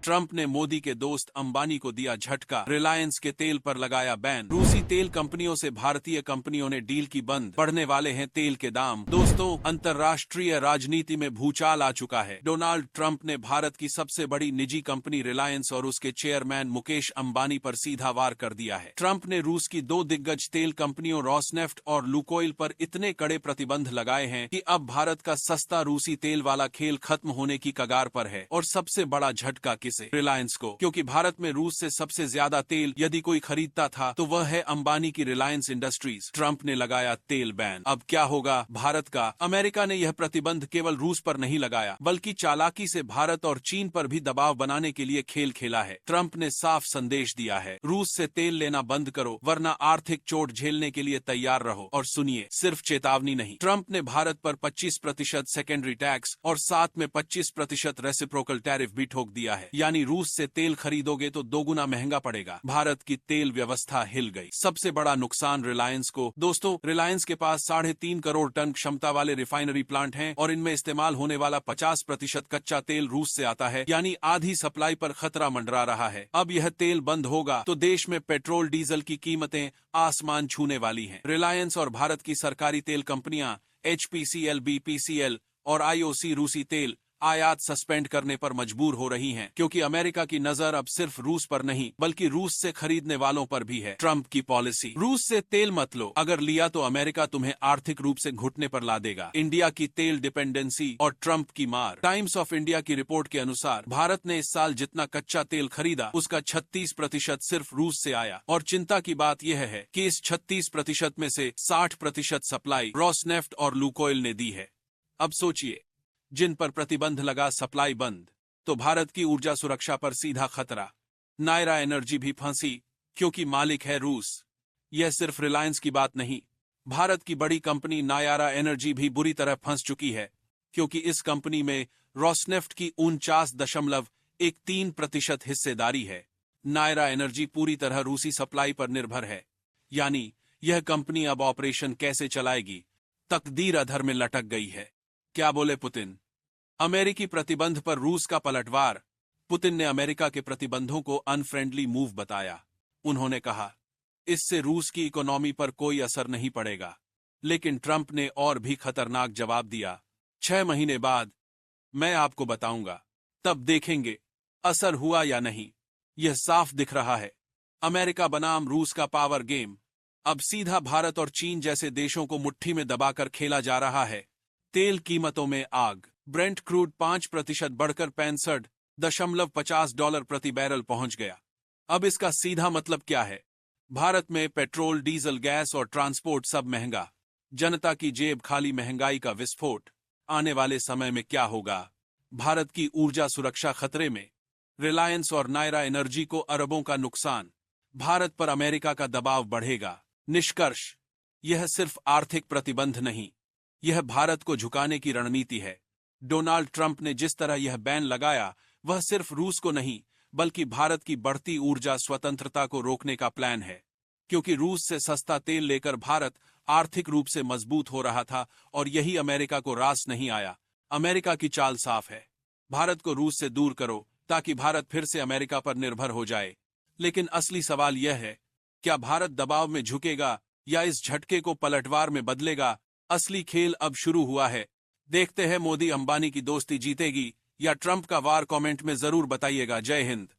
Trump ने मोदी के दोस्त अंबानी को दिया झटका, रिलायंस के तेल पर लगाया बैन। रूसी तेल कंपनियों से भारतीय कंपनियों ने डील की बंद, बढ़ने वाले हैं तेल के दाम। दोस्तों, अंतर्राष्ट्रीय राजनीति में भूचाल आ चुका है। डोनाल्ड ट्रंप ने भारत की सबसे बड़ी निजी कंपनी रिलायंस और उसके चेयरमैन मुकेश अंबानी पर सीधा वार कर दिया है। ट्रंप ने रूस की दो दिग्गज तेल कंपनियों रॉसनेफ्ट और लुकोइल पर इतने कड़े प्रतिबंध लगाए हैं कि अब भारत का सस्ता रूसी तेल वाला खेल खत्म होने की कगार पर है। और सबसे बड़ा झटका किसे? रिलायंस को, क्योंकि भारत में रूस से सबसे ज्यादा तेल यदि कोई खरीदता था तो वह है अंबानी की रिलायंस इंडस्ट्रीज। ट्रंप ने लगाया तेल बैन। अब क्या होगा भारत का? अमेरिका ने यह प्रतिबंध केवल रूस पर नहीं लगाया, बल्कि चालाकी से भारत और चीन पर भी दबाव बनाने के लिए खेल खेला है। ट्रंप ने साफ संदेश दिया है, रूस से तेल लेना बंद करो, वरना आर्थिक चोट झेलने के लिए तैयार रहो। और सुनिए, सिर्फ चेतावनी नहीं, ट्रंप ने भारत पर 25% सेकेंडरी टैक्स और साथ में 25% रेसिप्रोकल टैरिफ भी ठोक दिया है। यानी रूस से तेल खरीदोगे तो दोगुना महंगा पड़ेगा। भारत की तेल व्यवस्था हिल गई। सबसे बड़ा नुकसान रिलायंस को। दोस्तों, रिलायंस के पास 3.5 करोड़ टन क्षमता वाले रिफाइनरी प्लांट हैं और इनमें इस्तेमाल होने वाला 50% कच्चा तेल रूस से आता है। यानी आधी सप्लाई पर खतरा मंडरा रहा है। अब यह तेल बंद होगा तो देश में पेट्रोल डीजल की कीमतें आसमान छूने वाली हैं। रिलायंस और भारत की सरकारी तेल कंपनियां HPCL, BPCL और IOC रूसी तेल आयात सस्पेंड करने पर मजबूर हो रही हैं, क्योंकि अमेरिका की नजर अब सिर्फ रूस पर नहीं बल्कि रूस से खरीदने वालों पर भी है। ट्रंप की पॉलिसी, रूस से तेल मत लो, अगर लिया तो अमेरिका तुम्हें आर्थिक रूप से घुटने पर ला देगा। इंडिया की तेल डिपेंडेंसी और ट्रंप की मार। टाइम्स ऑफ इंडिया की रिपोर्ट के अनुसार भारत ने इस साल जितना कच्चा तेल खरीदा उसका 36% सिर्फ रूस से आया। और चिंता की बात यह है कि इस 36% में से 60% सप्लाई रॉसनेफ्ट और लुकोइल ने दी है। अब सोचिए, जिन पर प्रतिबंध लगा सप्लाई बंद, तो भारत की ऊर्जा सुरक्षा पर सीधा खतरा। नायरा एनर्जी भी फंसी क्योंकि मालिक है रूस। यह सिर्फ रिलायंस की बात नहीं, भारत की बड़ी कंपनी नायरा एनर्जी भी बुरी तरह फंस चुकी है, क्योंकि इस कंपनी में रॉसनेफ्ट की 49.13% हिस्सेदारी है। नायरा एनर्जी पूरी तरह रूसी सप्लाई पर निर्भर है। यानी यह कंपनी अब ऑपरेशन कैसे चलाएगी, तकदीर अधर में लटक गई है। क्या बोले पुतिन? अमेरिकी प्रतिबंध पर रूस का पलटवार। पुतिन ने अमेरिका के प्रतिबंधों को अनफ्रेंडली मूव बताया। उन्होंने कहा, इससे रूस की इकोनॉमी पर कोई असर नहीं पड़ेगा। लेकिन ट्रंप ने और भी खतरनाक जवाब दिया, 6 महीने बाद मैं आपको बताऊंगा, तब देखेंगे असर हुआ या नहीं। यह साफ दिख रहा है, अमेरिका बनाम रूस का पावर गेम अब सीधा भारत और चीन जैसे देशों को मुट्ठी में दबाकर खेला जा रहा है। तेल कीमतों में आग। ब्रेंट क्रूड 5% बढ़कर $65.50 प्रति बैरल पहुंच गया। अब इसका सीधा मतलब क्या है? भारत में पेट्रोल, डीजल, गैस और ट्रांसपोर्ट सब महंगा। जनता की जेब खाली, महंगाई का विस्फोट। आने वाले समय में क्या होगा? भारत की ऊर्जा सुरक्षा खतरे में। रिलायंस और नायरा एनर्जी को अरबों का नुकसान। भारत पर अमेरिका का दबाव बढ़ेगा। निष्कर्ष, यह सिर्फ आर्थिक प्रतिबंध नहीं, यह भारत को झुकाने की रणनीति है। डोनाल्ड ट्रंप ने जिस तरह यह बैन लगाया, वह सिर्फ रूस को नहीं बल्कि भारत की बढ़ती ऊर्जा स्वतंत्रता को रोकने का प्लान है। क्योंकि रूस से सस्ता तेल लेकर भारत आर्थिक रूप से मजबूत हो रहा था और यही अमेरिका को रास नहीं आया। अमेरिका की चाल साफ है, भारत को रूस से दूर करो ताकि भारत फिर से अमेरिका पर निर्भर हो जाए। लेकिन असली सवाल यह है, क्या भारत दबाव में झुकेगा या इस झटके को पलटवार में बदलेगा? असली खेल अब शुरू हुआ है। देखते हैं मोदी अंबानी की दोस्ती जीतेगी या ट्रंप का वार। कमेंट में जरूर बताइएगा। जय हिंद।